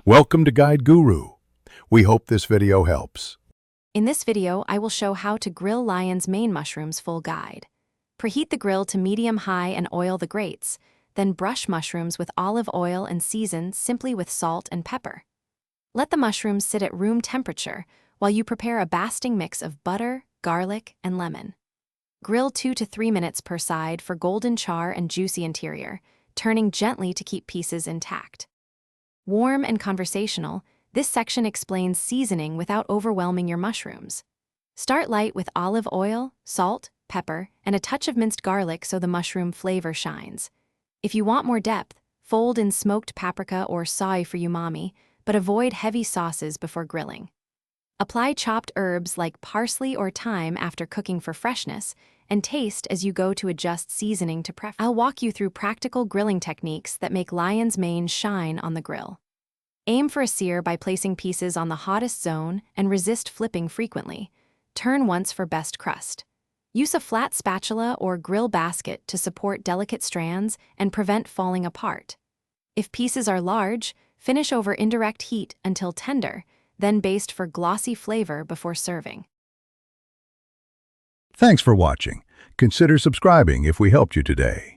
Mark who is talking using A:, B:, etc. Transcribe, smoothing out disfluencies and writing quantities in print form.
A: Welcome to Guide Guru. We hope this video helps.
B: In this video, I will show how to grill lion's mane mushrooms full guide. Preheat the grill to medium-high and oil the grates, then brush mushrooms with olive oil and season simply with salt and pepper. Let the mushrooms sit at room temperature while you prepare a basting mix of butter, garlic, and lemon. Grill 2 to 3 minutes per side for golden char and juicy interior, turning gently to keep pieces intact. Warm and conversational, this section explains seasoning without overwhelming your mushrooms. Start light with olive oil, salt, pepper, and a touch of minced garlic so the mushroom flavor shines. If you want more depth, fold in smoked paprika or soy for umami, but avoid heavy sauces before grilling. Apply chopped herbs like parsley or thyme after cooking for freshness, and taste as you go to adjust seasoning to preference. I'll walk you through practical grilling techniques that make lion's mane shine on the grill. Aim for a sear by placing pieces on the hottest zone and resist flipping frequently. Turn once for best crust. Use a flat spatula or grill basket to support delicate strands and prevent falling apart. If pieces are large, finish over indirect heat until tender, then baste for glossy flavor before serving.
A: Thanks for watching. Consider subscribing if we helped you today.